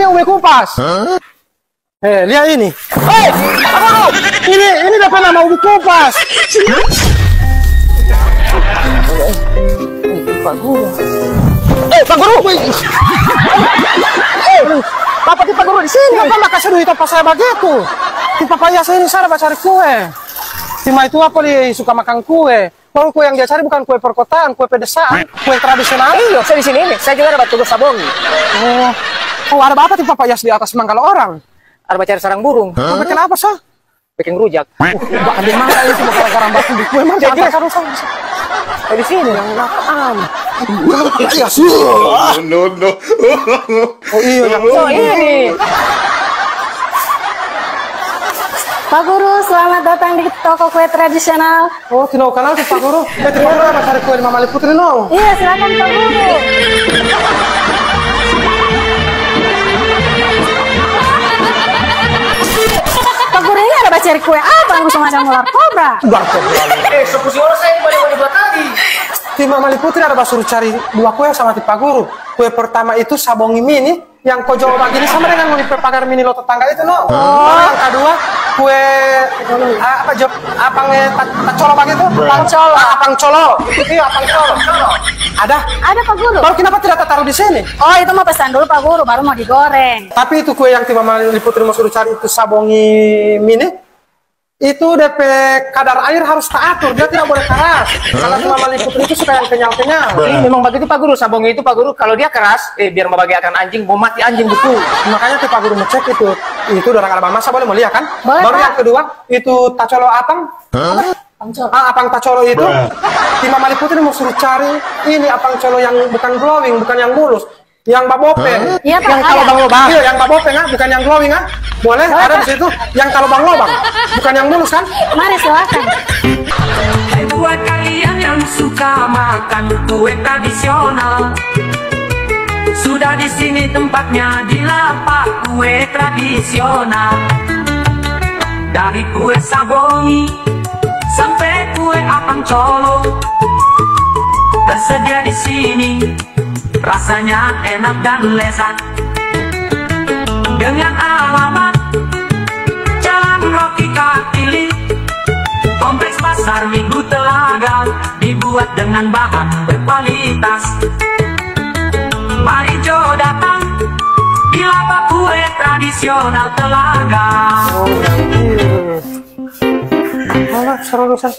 ini ubi kupas. Lihat ini. Ini dapat nama ubi kupas. Pak Guru. Pak Guru. Bapak Pak Guru di sini. Kenapa nggak kasih duit apa saya begitu? Di papaya saya ini saya cari kue. Tima itu apa dia suka makan kue? Kalau kue yang dia cari bukan kue perkotaan, kue pedesaan, kue tradisional. Iya, saya di sini ini. Saya juga ada tugas sabongi. Oh, ada bapak di papaya di atas mangkal orang. Ada cari sarang burung. Bikin apa sah? Bikin rujak. Bahkan di mana itu gara-gara bapak di kue mana? Jadi harus saya di sini yang nakal. No. Oh iya yang ini. Pak Guru, selamat datang di toko kue tradisional. Oh, tidak kenal tuh Pak Guru. Terima kasih cari kue di Mama Liputri no. Iya, silakan Pak Guru. Pak Guru ini ada cari kue apa? Macam ular kobra. Sepusi orang saya boleh buat tadi. Di Mama Liputri ada suruh cari dua kue sama di Pak Guru. Kue pertama itu sabongi mini, yang kau jawab begini sama dengan mau pagar mini lo tetangga itu no. Yang kedua kue apang colo begitu? Apang colo. Itu apang colo. Ada Pak Guru. Baru kenapa tidak taruh di sini? Oh, itu mau pesan dulu Pak Guru, baru mau digoreng. Tapi itu kue yang di Mama Liputri mau suruh cari itu sabongi mini. Itu DP kadar air harus teratur, dia tidak boleh keras. Karena Mama Liputri itu suka yang kenyal-kenyal. Memang begitu Pak Guru, sabongi itu Pak Guru kalau dia keras, biar membagikan anjing, mau mati anjing betul. Makanya tuh Pak Guru ngecek itu orang ada masa boleh mau lihat kan? Boleh, baru Pak. yang kedua itu tacolo apang. Apang tacolo itu di Mama Liputri mau suruh cari ini apang colo yang bukan glowing, bukan yang mulus. Yang babopeng, Iya, Pak, yang kalau ada. bang lobang, iya, yang babopeng bukan yang glowing boleh ada di situ. Yang kalau bang lobang, bukan yang mulus kan? Mari silakan. Buat kalian yang suka makan kue tradisional, sudah di sini tempatnya di lapak kue tradisional. Dari kue sabongi sampai kue apang colo, tersedia di sini. Rasanya enak dan lezat. Dengan alamat Jalan Rocky Kartili, Kompleks Pasar Minggu Telaga, dibuat dengan bahan berkualitas. Mari Jo datang di lapak kue tradisional Telaga. Malah seru San.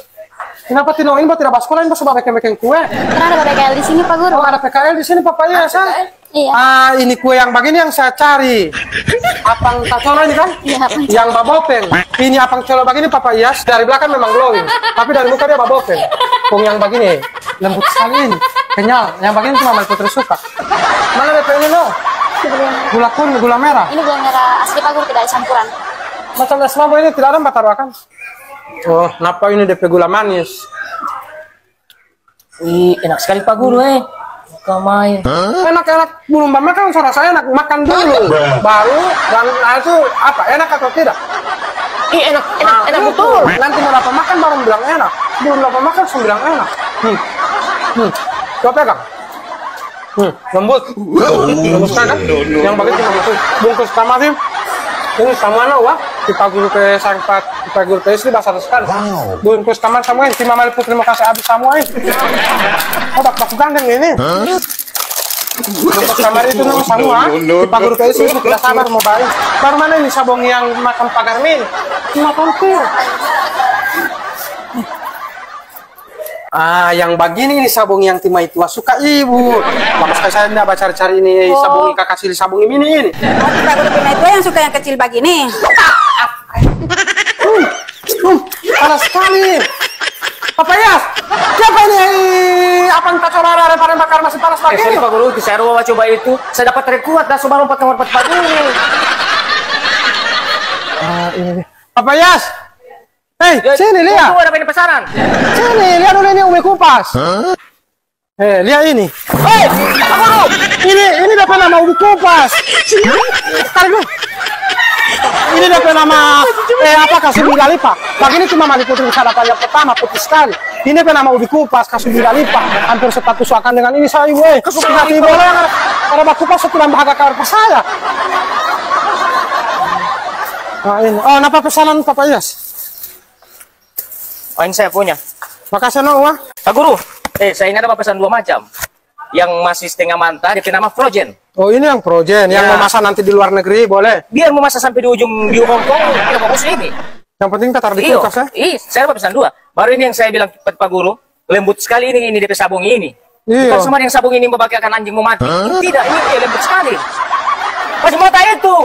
Kenapa Tino ini tidak sekolah ini coba bikin kue? Karena ada PKL di sini Pak Guru. Oh, ada PKL di sini papanya San. Iya. Ini kue yang begini yang saya cari. Apang tacolo ini kan? Iya, apang colo. Yang babopeng. Ini apang colo begini Papa Iyas. Dari belakang memang glowing, tapi dari muka dia babopeng. Kung yang begini lembut sekali ini, kenyal. Yang begini cuma Mama Liputri suka. Mana DP ini lo? Gula kuning, gula merah. Ini gula merah asli Pak Guru, tidak ada campuran. Macam es mambo ini tidak ada mbak taruhkan. Oh, kenapa ini DP gula manis? Enak sekali Pak Guru main. Enak-enak belum makan saya rasa enak, makan dulu baru dan itu apa enak atau tidak? Enak betul. Nanti mau dapat makan baru bilang enak, belum dapat makan langsung bilang enak. Coba pegang. Lembut kan? Yang begitu bungkus sama sih. Ini sama wah di Pak Guru ke sangpat di Pak Guru ke istri basah sekali. Bungkus kamar sama ini, Mama Liputri terima kasih habis semua ini. Oh bak gandeng ini. Bungkus kamar itu nama semua. Di Pak Guru ke istri tidak sabar mau balik. Baru mana ini sabong yang makan pagar min? Cuma kompir. Yang begini ini sabung yang Timai tua suka ibu. Lama sekali saya tidak cari-cari ini sabung kakak sili sabung ini. Oh, Pak Guru Timai tua yang suka yang kecil begini. Panas sekali. Papayas, siapa ini? Apa yang tak coba rempah bakar masih panas lagi? Sorry Pak Guru, saya coba itu, saya dapat trik kuat dan coba lompat Pak Guru. Ini. Papayas. Hei, sini lihat. Tunggu, ada pesanan. Sini, lihat dulu ini ubi kupas. Lihat ini. Pak Guru, ini dapat nama ubi kupas. Tarik dulu. Ini dapat nama kasubir lipa. Begini cuma Mama Liputri bisa dapat yang pertama putih sekali. Ini dapat nama ubi kupas kasubir lipa. Hampir status akan dengan ini saya ibu. Kasubir lipa yang ada kupas setelah bahagia kabar saya. Nah, ini. Oh, napa pesanan Papa Iyas? Oh, ini saya punya. Makasih no, Wah. Pak Guru, saya ini ada pesan 2 macam. Yang masih setengah mentah, dia nama frozen. Oh, ini yang frozen, yang Ya. mau masak nanti di luar negeri, boleh. Biar mau masak sampai di ujung di Hongkong, tidak bagus ini. Yang penting kita taruh di Iyo, kulkas ya. saya dapat pesan 2. Baru ini yang saya bilang Pak Guru, lembut sekali ini DP sabung ini. Iya. Bukan semua yang sabung ini membakar anjing mau mati. Tidak, ini lembut sekali. Masih mau tanya itu.